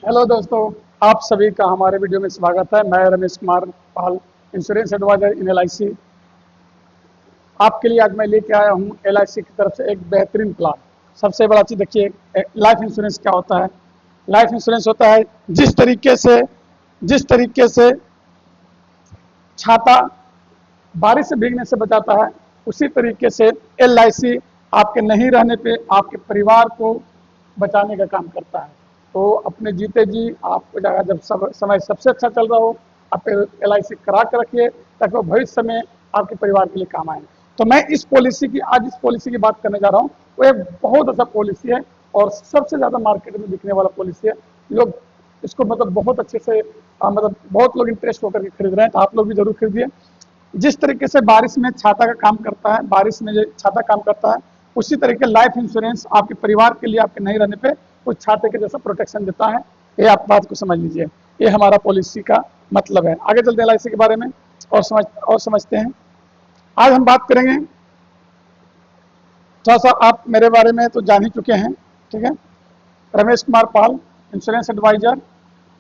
Hello दोस्तों, आप सभी का हमारे वीडियो में स्वागत है। मैं रमेश कुमार पाल, इंश्योरेंस एडवाइजर इन एलआईसी। आपके लिए आज मैं लेके आया हूँ एलआईसी की तरफ से एक बेहतरीन प्लान। सबसे बड़ा चीज़ देखिए, लाइफ इंश्योरेंस क्या होता है। लाइफ इंश्योरेंस होता है जिस तरीके से छाता बारिश से भीगने से बचाता है, उसी तरीके से एलआईसी आपके नहीं रहने पे आपके परिवार को बचाने का काम करता है। तो अपने जीते जी आपको जब समय सबसे अच्छा चल रहा हो, आप एलआईसी करा कर रखिए ताकि वो भविष्य में आपके परिवार के लिए काम आए। तो मैं इस पॉलिसी की बात करने जा रहा हूँ। वो एक बहुत अच्छा पॉलिसी है और सबसे ज़्यादा मार्केट में बिकने वाला पॉलिसी है। लोग इसको बहुत अच्छे से बहुत लोग इंटरेस्ट होकर के खरीद रहे हैं, तो आप लोग भी जरूर खरीदिए। जिस तरीके से बारिश में छाता का काम करता है, बारिश में जो छाता काम करता है, उसी तरीके लाइफ इंश्योरेंस आपके परिवार के लिए आपके नहीं रहने पे उस छाते के जैसा प्रोटेक्शन देता है। ये आप बात को समझ लीजिए, ये हमारा पॉलिसी का मतलब है। आगे चलते हैं एलआईसी के बारे में और समझते हैं। आज हम बात करेंगे, थोड़ा सा आप मेरे बारे में तो जान ही चुके हैं, ठीक है। Ramesh Kumar Pal, insurance adviser.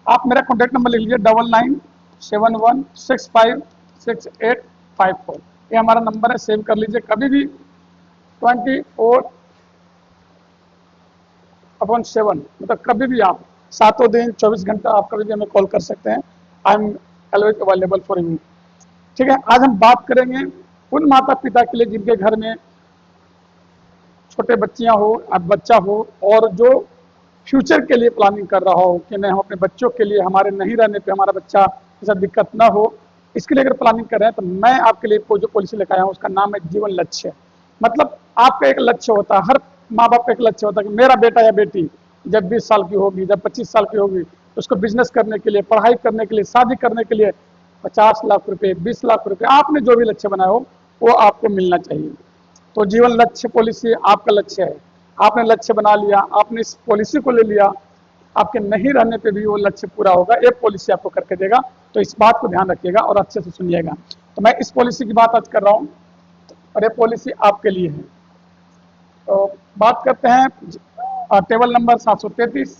आप मेरा कॉन्टैक्ट नंबर लिख लीजिए 9971656854। ये हमारा नंबर है, सेव कर लीजिए। कभी भी 24/7 मतलब कभी भी आप सातों दिन 24 घंटा आप कभी भी हमें कॉल कर सकते हैं। I am always available for you, ठीक है। आज हम बात करेंगे उन माता पिता के लिए जिनके घर में छोटे बच्चियां हो, अब बच्चा हो, और जो फ्यूचर के लिए प्लानिंग कर रहा हो कि नहीं, हम अपने बच्चों के लिए हमारे नहीं रहने पे हमारा बच्चा ऐसा दिक्कत ना हो, इसके लिए अगर प्लानिंग कर रहे हैं तो मैं आपके लिए जो पॉलिसी लेकर आया हूँ उसका नाम है जीवन लक्ष्य। मतलब आपका एक लक्ष्य होता है, हर माँ बाप का एक लक्ष्य होता है कि मेरा बेटा या बेटी जब 20 साल की होगी, जब 25 साल की होगी, उसको बिजनेस करने के लिए, पढ़ाई करने के लिए, शादी करने के लिए 50 लाख रुपए, 20 लाख रुपए, आपने जो भी लक्ष्य बनाया हो वो आपको मिलना चाहिए। तो जीवन लक्ष्य पॉलिसी आपका लक्ष्य है। आपने लक्ष्य बना लिया, आपने इस पॉलिसी को ले लिया, आपके नहीं रहने पे भी वो लक्ष्य पूरा होगा। ये पॉलिसी आपको करके देगा। तो इस बात को ध्यान रखिएगा और अच्छे से सुनिएगा। तो मैं इस पॉलिसी की बात आज कर रहा हूँ और ये पॉलिसी आपके लिए है। तो बात करते हैं टेबल नंबर 733।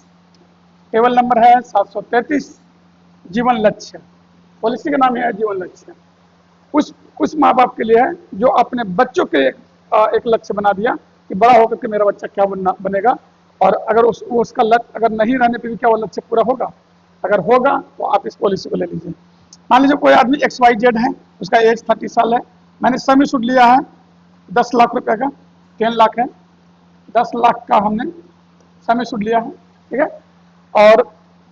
टेबल नंबर है 733, जीवन लक्ष्य। पॉलिसी का नाम है जीवन लक्ष्य। उस माँ बाप के लिए है जो अपने बच्चों के एक लक्ष्य बना दिया कि बड़ा होकर के मेरा बच्चा क्या बनेगा, और अगर उसका लक्ष्य अगर नहीं रहने पे भी क्या वो लक्ष्य पूरा होगा। अगर होगा तो आप इस पॉलिसी को ले लीजिए। मान लीजिए कोई आदमी XYZ है, उसका एज 30 साल है, मैंने सम एश्योर्ड लिया है 10 लाख रुपए का, 10 लाख है, 10 लाख का हमने सम एश्योर्ड लिया है, ठीक है। और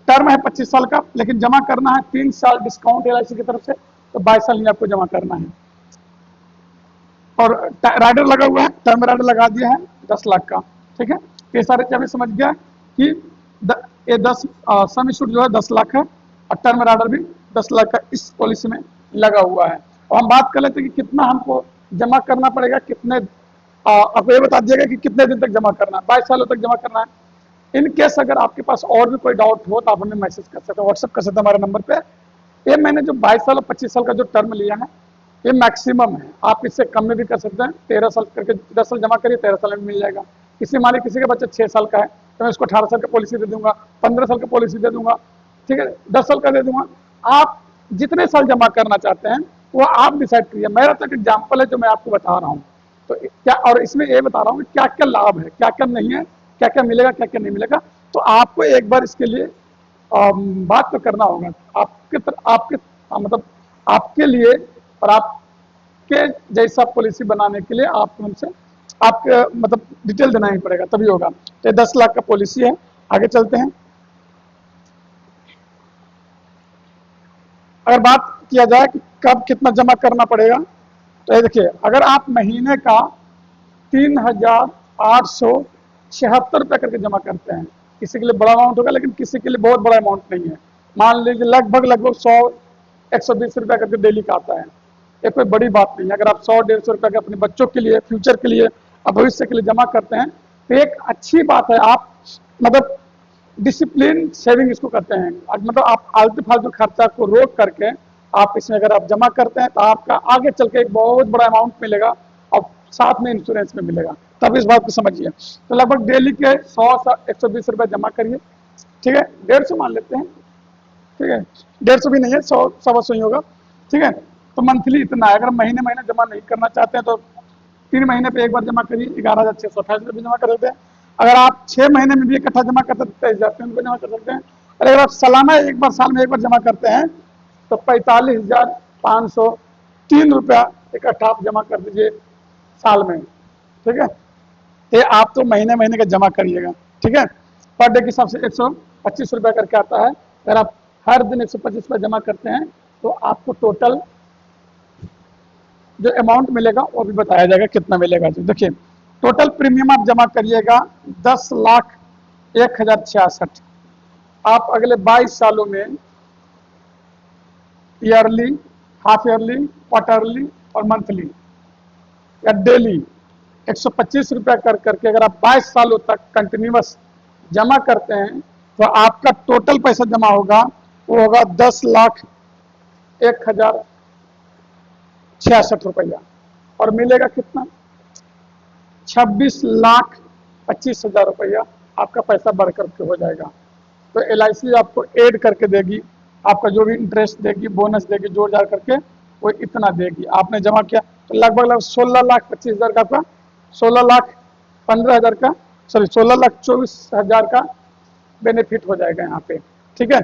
टर्म है 25 साल का, लेकिन जमा करना है 3 साल डिस्काउंट एलआईसी की तरफ से, तो 22 साल में आपको जमा करना है। और राइडर लगा हुआ है, टर्म राइडर लगा दिया है 10 लाख का, ठीक है। ये सारे चीजें समझ गया कि ये 10 सम एश्योर्ड जो है 10 लाख है और टर्म राइडर भी 10 लाख का इस पॉलिसी में लगा हुआ है। और हम बात कर लेते हैं कि कितना हमको जमा करना पड़ेगा, कितने आपको ये बता दिएगा कि कितने दिन तक जमा करना है। 22 सालों तक जमा करना है। इन केस अगर आपके पास और भी कोई डाउट हो तो आप हमें मैसेज कर सकते हैं, व्हाट्सएप कर सकते हैं हमारे नंबर पे। ये मैंने जो 22 साल और 25 साल का जो टर्म लिया है ये मैक्सिमम है, आप इससे कम में भी कर सकते हैं। 13 साल करके 10 साल जमा करिए, 13 साल में मिल जाएगा। मान किसी का बच्चा 6 साल का है तो मैं उसको 18 साल का पॉलिसी दे दूंगा, 15 साल का पॉलिसी दे दूंगा, ठीक है, 10 साल का दे दूंगा। आप जितने साल जमा करना चाहते हैं वो आप डिसाइड करिए। मेरा तो एग्जाम्पल है जो मैं आपको बता रहा हूँ। तो क्या, और इसमें ये बता रहा हूँ कि क्या क्या लाभ है, क्या क्या नहीं है, क्या क्या मिलेगा, क्या क्या नहीं मिलेगा। तो आपको एक बार इसके लिए बात तो करना होगा। आपके मतलब आपके लिए और आपके जैसा पॉलिसी बनाने के लिए आपको हमसे आपके डिटेल देना ही पड़ेगा, तभी होगा। तो 10 लाख का पॉलिसी है। आगे चलते हैं। अगर बात किया जाए कि कब कितना जमा करना पड़ेगा, तो ये देखिए, अगर आप महीने का 3,876 रुपये करके जमा करते हैं, किसी के लिए बड़ा अमाउंट होगा लेकिन किसी के लिए बहुत बड़ा अमाउंट नहीं है। मान लीजिए लगभग 100-120 रुपया करके डेली का आता है। ये कोई बड़ी बात नहीं है। अगर आप 100-150 रुपया के अपने बच्चों के लिए, फ्यूचर के लिए और भविष्य के लिए जमा करते हैं तो एक अच्छी बात है। आप डिसिप्लिन सेविंग इसको करते हैं। आप आलतू फालतू खर्चा को रोक करके आप इसमें अगर आप जमा करते हैं तो आपका आगे चल के एक बहुत बड़ा अमाउंट मिलेगा और साथ में इंश्योरेंस में मिलेगा। तब इस बात को समझिए। तो लगभग डेली के 100 से 120 रुपये जमा करिए, ठीक है, 150 मान लेते हैं, ठीक है, 150 भी नहीं है, 100 100 ही होगा, ठीक है। तो मंथली इतना है, अगर महीने महीने जमा नहीं करना चाहते हैं तो 3 महीने पे एक बार जमा करिए, 11,628 रुपये जमा कर सकते हैं। अगर आप 6 महीने में भी इकट्ठा जमा करते हैं तो 23,000 रुपये जमा कर सकते हैं। और अगर आप सालाना एक बार, साल में एक बार जमा करते हैं तो 45,503 रुपया इकट्ठा आप जमा कर दीजिए साल में, ठीक है। ये आप तो महीने महीने का जमा करिएगा, ठीक है। पर डे के हिसाब से 125 रुपया करके आता है। अगर आप हर दिन 125 रुपया जमा करते हैं तो आपको टोटल जो अमाउंट मिलेगा वो भी बताया जाएगा कितना मिलेगा। जो देखिए, टोटल प्रीमियम आप जमा करिएगा 10,01,066। आप अगले 22 सालों में ईयरली, हाफ ईयरली, क्वार्टरली और मंथली या डेली 125 रुपया कर करके अगर आप 22 सालों तक कंटिन्यूस जमा करते हैं तो आपका टोटल पैसा जमा होगा वो होगा 10,01,066 रुपया। और मिलेगा कितना? 26,25,000 रुपया आपका पैसा बढ़ करके हो जाएगा। तो LIC आपको ऐड करके देगी, आपका जो भी इंटरेस्ट देगी, बोनस देगी, जोड़ जाड़ करके वो इतना देगी। आपने जमा किया तो लगभग 16,25,000 का आपका 16,15,000 का, सॉरी 16,24,000 का बेनिफिट हो जाएगा यहाँ पे, ठीक है।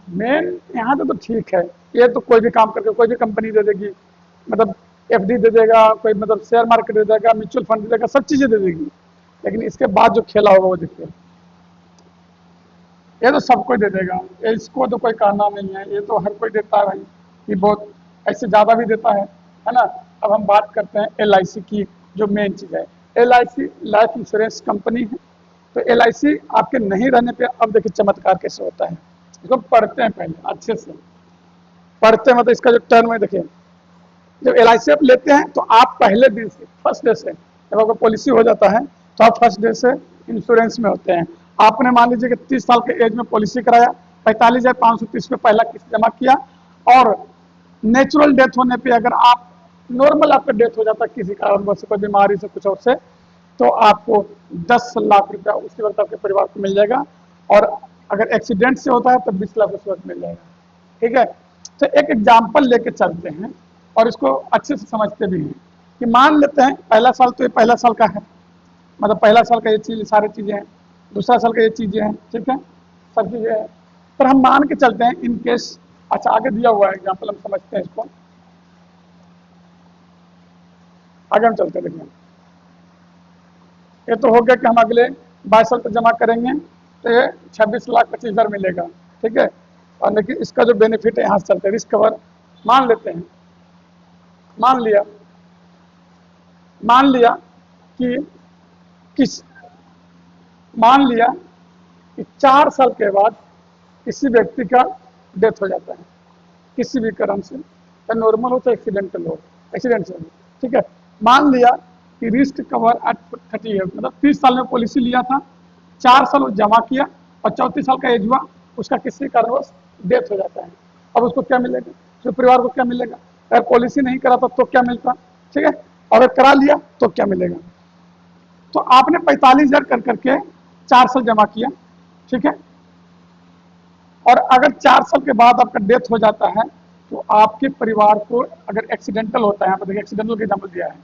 मेन यहाँ तो ठीक है, ये तो कोई भी काम करके कोई भी कंपनी दे देगी, मतलब FD दे देगा, कोई मतलब शेयर मार्केट दे देगा, म्यूचुअल फंड दे देगा, सब चीजें दे देगी। लेकिन इसके बाद जो खेला होगा वो देखिए, ये तो सबको दे देगा, इसको तो कोई कहना नहीं है, ये तो हर कोई देता है भाई, ये बहुत ऐसे ज़्यादा भी देता है ना। अब हम बात करते हैं LIC की, जो मेन चीज़ है। LIC लाइफ इंश्योरेंस कंपनी है, तो LIC आपके नहीं रहने पे अब देखिए चमत्कार कैसे होता है। इसको पढ़ते हैं पहले अच्छे से, पढ़ते हैं, मतलब इसका जो टर्म है देखिए, जब LIC आप लेते हैं तो आप पहले दिन से, फर्स्ट डे से, जब आपका पॉलिसी हो जाता है तो आप फर्स्ट डे से इंश्योरेंस में होते हैं। आपने मान लीजिए कि 30 साल के एज में पॉलिसी कराया, 45,530 पे पहला किस्त जमा किया, और नेचुरल डेथ होने पे अगर आप नॉर्मल आपका डेथ हो जाता है किसी कारणवश से, कोई बीमारी से, कुछ और से, तो आपको 10 लाख रुपया उसी वक्त आपके परिवार को मिल जाएगा। और अगर एक्सीडेंट से होता है तो 20 लाख उस वक्त मिल जाएगा, ठीक है। तो एक एग्जाम्पल लेके चलते हैं और इसको अच्छे से समझते भी हैं कि मान लेते हैं पहला साल, तो ये पहला साल का है, मतलब पहला साल का ये चीज़, सारी चीज़ें हैं, दूसरा साल का ये चीज़ें हैं, ठीक है, सब चीज़ें हैं। पर हम मान के चलते हैं इन केस, अच्छा आगे दिया हुआ है एग्जाम्पल, हम समझते हैं इसको, आगे हम चलते हैं। देखिए, ये तो हो गया कि हम अगले 22 साल तक जमा करेंगे तो ये 26,25,000 मिलेगा, ठीक है। और देखिए इसका जो बेनिफिट है यहाँ से चलते हैं, रिस्क कवर मान लेते हैं, मान लिया कि 4 साल के बाद किसी व्यक्ति का डेथ हो जाता है, किसी भी कारण से, चाहे नॉर्मल हो चाहे एक्सीडेंटल हो, एक्सीडेंट से, ठीक है। मान लिया कि रिस्क कवर एट 30 ईयर, मतलब 30 साल में पॉलिसी लिया था, 4 साल वो जमा किया और 34 साल का एज हुआ, उसका किसी कारणवश डेथ हो जाता है। अब उसको क्या मिलेगा, उसके परिवार को क्या मिलेगा? अगर पॉलिसी नहीं कराता तो क्या मिलता, ठीक है, और अगर करा लिया तो क्या मिलेगा? तो आपने 45,000 कर करके 4 साल जमा किया, ठीक है, और अगर 4 साल के बाद आपका डेथ हो जाता है तो आपके परिवार को, अगर एक्सीडेंटल होता है, यहाँ पर देखिए एक्सीडेंटल का एग्जाम्पल दिया है,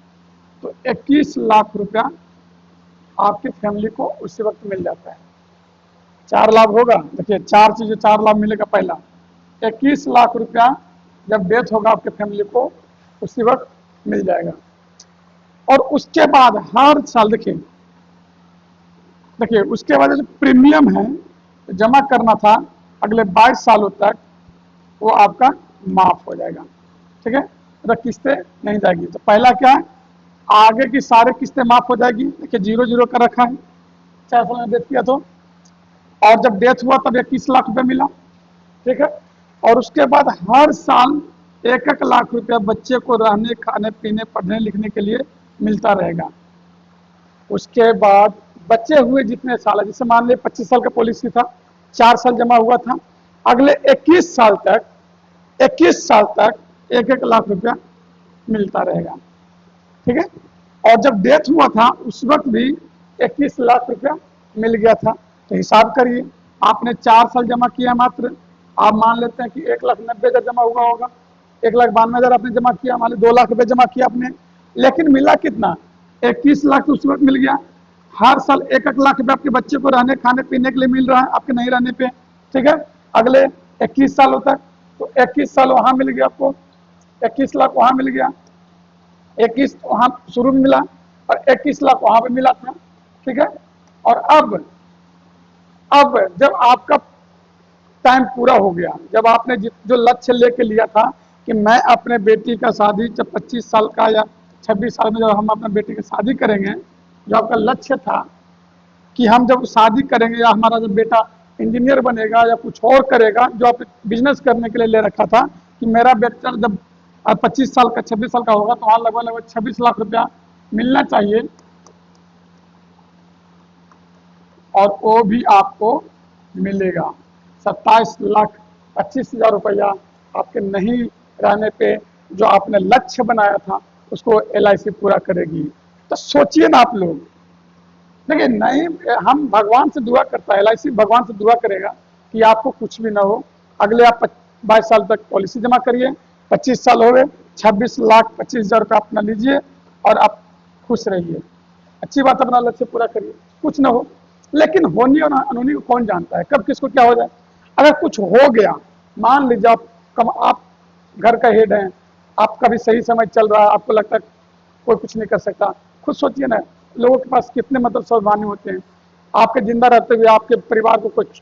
तो 21 लाख रुपया आपकी फैमिली को उसी वक्त मिल जाता है। 4 लाभ होगा, देखिए 4 चीजें, 4 लाभ मिलेगा। पहला 21 लाख रुपया जब डेथ होगा आपके फैमिली को उसी वक्त मिल जाएगा। और उसके बाद हर साल देखिए उसके बाद जो प्रीमियम है जमा करना था अगले 22 सालों तक, वो आपका माफ हो जाएगा, ठीक है, मतलब किस्तें नहीं जाएगी। तो पहला क्या है, आगे की सारी किस्तें माफ हो जाएगी। देखिए 0-0 कर रखा है, 4 साल में डेथ किया तो, और जब डेथ हुआ तब 21 लाख रुपया मिला, ठीक है। और उसके बाद हर साल 1-1 लाख रुपया बच्चे को रहने, खाने पीने, पढ़ने लिखने के लिए मिलता रहेगा। उसके बाद बचे हुए जितने साल है, जैसे मान लिया 25 साल का पॉलिसी था, 4 साल जमा हुआ था, अगले 21 साल तक 1-1 लाख रुपया मिलता रहेगा, ठीक है। और जब डेथ हुआ था उस वक्त भी 21 लाख रुपया मिल गया था। तो हिसाब करिए आपने 4 साल जमा किया मात्र, आप मान लेते हैं कि 1,90,000 जमा हुआ होगा, 1,92,000 आपने जमा किया, मान लो 2 लाख रुपए जमा किया आपने, लेकिन मिला कितना? 21 लाख तो उस वक्त मिल गया। हर साल 1-1 लाख रुपए आपके बच्चे को रहने खाने पीने के लिए मिल रहा है आपके नहीं रहने पे, ठीक है। अगले 21 सालों तक, तो 21 साल वहां मिल गया आपको, 21 लाख वहां मिल गया, 21 वहां शुरू में मिला और 21 लाख वहां पे मिला था, ठीक है। और अब जब आपका टाइम पूरा हो गया, जब आपने जो लक्ष्य लेके लिया था कि मैं अपने बेटी का शादी जब 25 साल का या 26 साल में जब हम अपने बेटी की शादी करेंगे, जो आपका लक्ष्य था कि हम जब शादी करेंगे या हमारा जब बेटा इंजीनियर बनेगा या कुछ और करेगा, जो आप बिजनेस करने के लिए ले रखा था कि मेरा बेटा जब 25 साल का 26 साल का होगा तो वहाँ लगभग 26 लाख रुपया मिलना चाहिए, और वो भी आपको मिलेगा। 27,25,000 रुपया आपके नहीं रहने पे जो आपने लक्ष्य बनाया था उसको LIC पूरा करेगी। तो सोचिए ना आप लोग, देखिए नहीं, हम भगवान से दुआ करता है, LIC भगवान से दुआ करेगा कि आपको कुछ भी ना हो। अगले आप 22 साल तक पॉलिसी जमा करिए, 25 साल हो गए, 26,25,000 रुपये अपना लीजिए और आप खुश रहिए। अच्छी बात, अपना लक्ष्य पूरा करिए, कुछ ना हो। लेकिन होनी और अनहोनी को कौन जानता है, कब किसको क्या हो जाए। अगर कुछ हो गया, मान लीजिए आप घर का हेड हैं, आपका भी सही समय चल रहा है, आपको लगता है कोई कुछ नहीं कर सकता, खुद सोचिए ना, लोगों के पास कितने मतलब सावधानी होते हैं। आपके जिंदा रहते हुए आपके परिवार को कुछ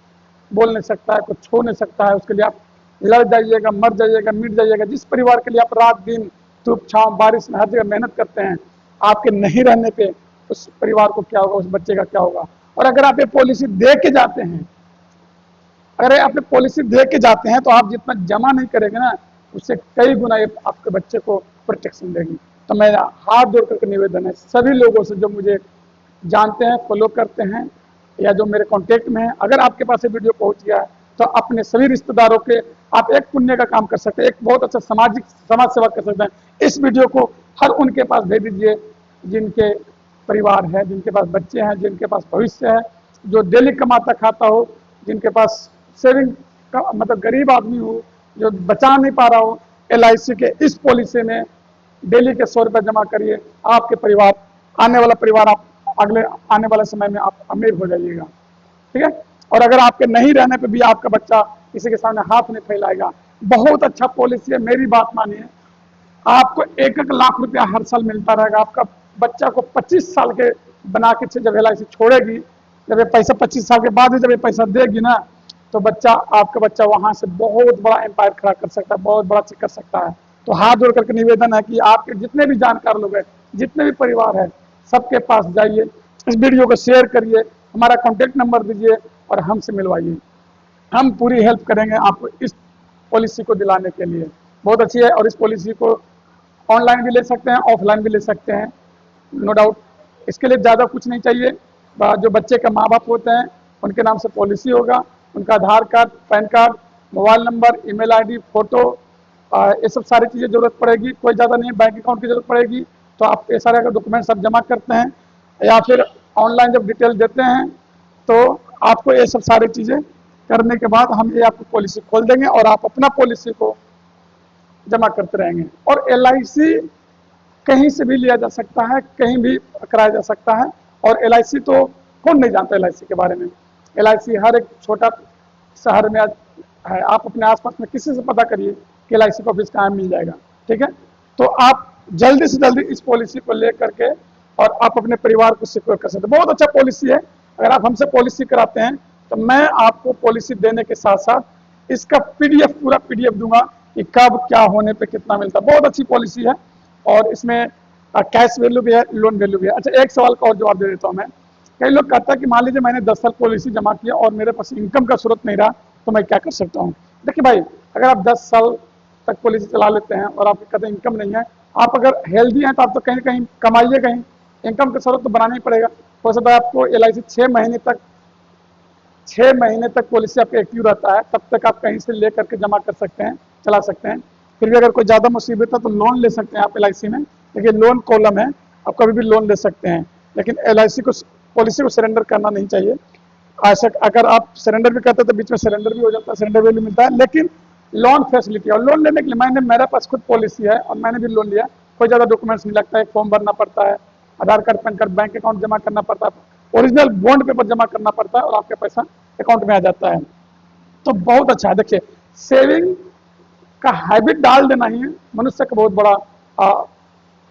बोल नहीं सकता है, कुछ छू नहीं सकता है, उसके लिए आप लड़ जाइएगा, मर जाइएगा, मिट जाइएगा। जिस परिवार के लिए आप रात दिन धूप छांव बारिश में हर जगह मेहनत करते हैं, आपके नहीं रहने पे उस परिवार को क्या होगा, उस बच्चे का क्या होगा। और अगर आप ये पॉलिसी दे के जाते हैं, अगर आप ये पॉलिसी दे के जाते हैं तो आप जितना जमा नहीं करेंगे ना, उससे कई गुना ये आपके बच्चे को प्रोटेक्शन देगी। तो मेरा हाथ जोड़ करके निवेदन है सभी लोगों से जो मुझे जानते हैं, फॉलो करते हैं या जो मेरे कांटेक्ट में है, अगर आपके पास ये वीडियो पहुंच गया है तो अपने सभी रिश्तेदारों के आप एक पुण्य का काम कर सकते हैं, एक बहुत अच्छा समाज सेवा कर सकते हैं। इस वीडियो को हर उनके पास भेज दीजिए जिनके परिवार है, जिनके पास बच्चे हैं, जिनके पास भविष्य है, जो डेली कमाता खाता हो, जिनके पास सेविंग का मतलब गरीब आदमी हो जो बचा नहीं पा रहा हो। LIC के इस पॉलिसी में डेली के 100 रुपये जमा करिए, आपके परिवार, आने वाला परिवार, आप अगले आने वाले समय में आप अमीर हो जाइएगा, ठीक है। और अगर आपके नहीं रहने पे भी आपका बच्चा किसी के सामने हाथ नहीं फैलाएगा, बहुत अच्छा पॉलिसी है, मेरी बात मानिए। आपको 1-1 लाख रुपया हर साल मिलता रहेगा। आपका बच्चा को 25 साल के बना के जब LIC छोड़ेगी, जब ये पैसा 25 साल के बाद ही जब ये पैसा देगी ना, तो आपका बच्चा वहां से बहुत बड़ा एम्पायर खड़ा कर सकता है, बहुत बड़ा चीज कर सकता है। तो हाथ जोड़ करके निवेदन है कि आपके जितने भी जानकार लोग हैं, जितने भी परिवार है, सबके पास जाइए, इस वीडियो को शेयर करिए, हमारा कॉन्टेक्ट नंबर दीजिए और हमसे मिलवाइए। हम पूरी हेल्प करेंगे आपको इस पॉलिसी को दिलाने के लिए। बहुत अच्छी है और इस पॉलिसी को ऑनलाइन भी ले सकते हैं, ऑफलाइन भी ले सकते हैं, नो डाउट। इसके लिए ज़्यादा कुछ नहीं चाहिए। जो बच्चे का माँ बाप होते हैं उनके नाम से पॉलिसी होगा, उनका Aadhaar card, PAN card, mobile number, email ID, photo, ये सब सारी चीज़ें जरूरत पड़ेगी। कोई ज़्यादा नहीं, बैंक अकाउंट की जरूरत पड़ेगी। तो आप ये सारे अगर डॉक्यूमेंट्स आप जमा करते हैं या फिर ऑनलाइन जब डिटेल देते हैं तो आपको ये सब सारी चीज़ें करने के बाद हम ये आपको पॉलिसी खोल देंगे और आप अपना पॉलिसी को जमा करते रहेंगे। और LIC कहीं से भी लिया जा सकता है, कहीं भी कराया जा सकता है। और LIC तो कौन नहीं जानता LIC के बारे में। LIC हर एक छोटा शहर में है, आप अपने आसपास में किसी से पता करिए कि LIC का ऑफिस कहाँ मिल जाएगा, ठीक है। तो आप जल्दी से जल्दी इस पॉलिसी को ले करके और आप अपने परिवार को सिक्योर कर सकते हैं। बहुत अच्छा पॉलिसी है। अगर आप हमसे पॉलिसी कराते हैं तो मैं आपको पॉलिसी देने के साथ साथ इसका PDF, पूरा PDF दूंगा कि कब क्या होने पे कितना मिलता है। बहुत अच्छी पॉलिसी है और इसमें कैश वैल्यू भी है, लोन वैल्यू भी है। अच्छा, एक सवाल का और जवाब दे देता हूँ मैं। कई लोग कहता है कि मान लीजिए मैंने 10 साल पॉलिसी जमा किया और मेरे पास इनकम का स्रोत नहीं रहा तो मैं क्या कर सकता हूँ। देखिए भाई, अगर आप 10 साल तक पॉलिसी चला लेते हैं और आपके कहते इनकम नहीं है, आप अगर हेल्दी हैं तो आप तो कहीं कहीं कमाइए, कहीं इनकम का स्रोत तो बनाना ही पड़ेगा। हो सकता है आपको LIC 6 महीने तक पॉलिसी आपका एक्टिव रहता है, तब तक आप कहीं से ले करके जमा कर सकते हैं, चला सकते हैं। फिर भी अगर कोई ज़्यादा मुसीबत है तो लोन ले सकते हैं आप LIC में। देखिए लोन कॉलम है, आप कभी भी लोन ले सकते हैं, लेकिन LIC को पॉलिसी को सरेंडर करना नहीं चाहिए। ऐसा अगर आप सरेंडर भी करते हैं तो बीच में सरेंडर भी हो जाता है, सरेंडर वैल्यू मिलता है। लेकिन लोन फैसिलिटी, और लोन लेने के लिए मेरे पास खुद पॉलिसी है और मैंने भी लोन लिया। कोई ज़्यादा डॉक्यूमेंट्स नहीं लगता है, फॉर्म भरना पड़ता है, Aadhaar card, PAN card, bank account जमा करना पड़ता है, ओरिजिनल बॉन्ड पेपर जमा करना पड़ता है और आपके पैसा अकाउंट में आ जाता है। तो बहुत अच्छा है। देखिए, सेविंग का हैबिट डाल देना ही मनुष्य का बहुत बड़ा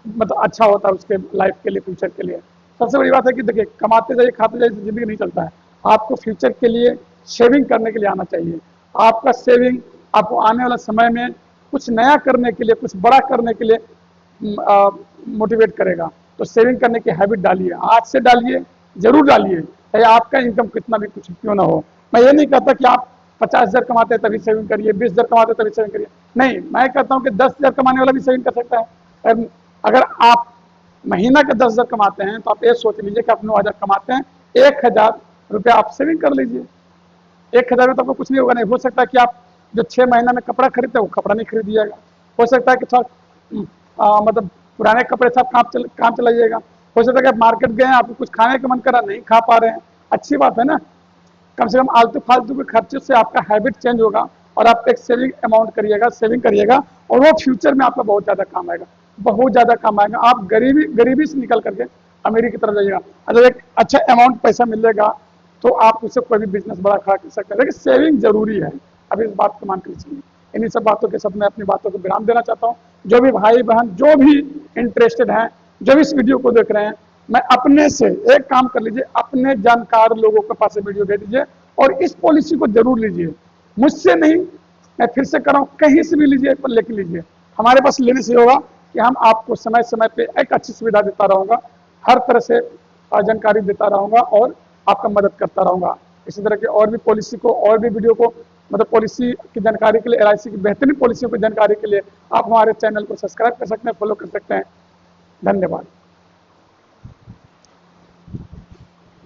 मतलब अच्छा होता है उसके लाइफ के लिए, फ्यूचर के लिए। सबसे बड़ी बात है कि देखिए, कमाते जाइए खाते जाइए जिंदगी नहीं चलता है। आपको फ्यूचर के लिए सेविंग करने के लिए आना चाहिए। आपका सेविंग आपको आने वाला समय में कुछ नया करने के लिए, कुछ बड़ा करने के लिए मोटिवेट करेगा। तो सेविंग करने की हैबिट डालिए, आज से डालिए, जरूर डालिए, चाहे आपका इनकम कितना भी कुछ क्यों ना हो। मैं ये नहीं कहता कि आप 50,000 कमाते हैं तभी सेविंग करिए, 20,000 कमाते हैं तभी सेविंग करिए, नहीं। मैं कहता हूँ कि 10,000 कमाने वाला भी सेविंग कर सकता है। अगर आप महीना के 10,000 कमाते हैं तो आप ये सोच लीजिए कि आप 9,000 कमाते हैं, 1,000 रुपया आप सेविंग कर लीजिए। 1,000 में तो आपको कुछ नहीं होगा। नहीं हो सकता है कि आप जो 6 महीना में कपड़ा खरीदते हैं वो कपड़ा नहीं खरीदिएगा। हो सकता है कि थोड़ा मतलब पुराने कपड़े साथ काम चलाइएगा। हो सकता है कि आप मार्केट गए हैं, आपको कुछ खाने का मन करा, नहीं खा पा रहे हैं, अच्छी बात है ना। कम से कम आलतू फालतू के खर्चे से आपका हैबिट चेंज होगा और आप एक सेविंग अमाउंट करिएगा, सेविंग करिएगा, और वो फ्यूचर में आपका बहुत ज़्यादा काम आएगा, बहुत ज़्यादा काम आएगा। आप गरीबी से निकल करके अमीरी की तरफ जाइएगा। अगर एक अच्छा अमाउंट पैसा मिलेगा तो आप उससे कोई भी बिजनेस बड़ा खड़ा कर सकते हैं। लेकिन सेविंग जरूरी है, अब इस बात को मान कर चलिए। इन्हीं सब बातों के साथ मैं अपनी बातों को विराम देना चाहता हूँ। जो भी भाई बहन जो भी इंटरेस्टेड हैं, जो भी इस वीडियो को देख रहे हैं, मैं अपने से एक काम कर लीजिए, अपने जानकार लोगों के पास वीडियो भेज दीजिए और इस पॉलिसी को जरूर लीजिए। मुझसे नहीं, मैं फिर से कर रहा हूँ, कहीं से भी लीजिए पर लेके लीजिए। हमारे पास लेने से होगा कि हम आपको समय समय पे एक अच्छी सुविधा देता रहूँगा, हर तरह से जानकारी देता रहूँगा और आपका मदद करता रहूँगा। इसी तरह के और भी पॉलिसी को, और भी वीडियो को, मतलब पॉलिसी की जानकारी के लिए, LIC की बेहतरीन पॉलिसियों की जानकारी के लिए आप हमारे चैनल को सब्सक्राइब कर सकते हैं, फॉलो कर सकते हैं। धन्यवाद।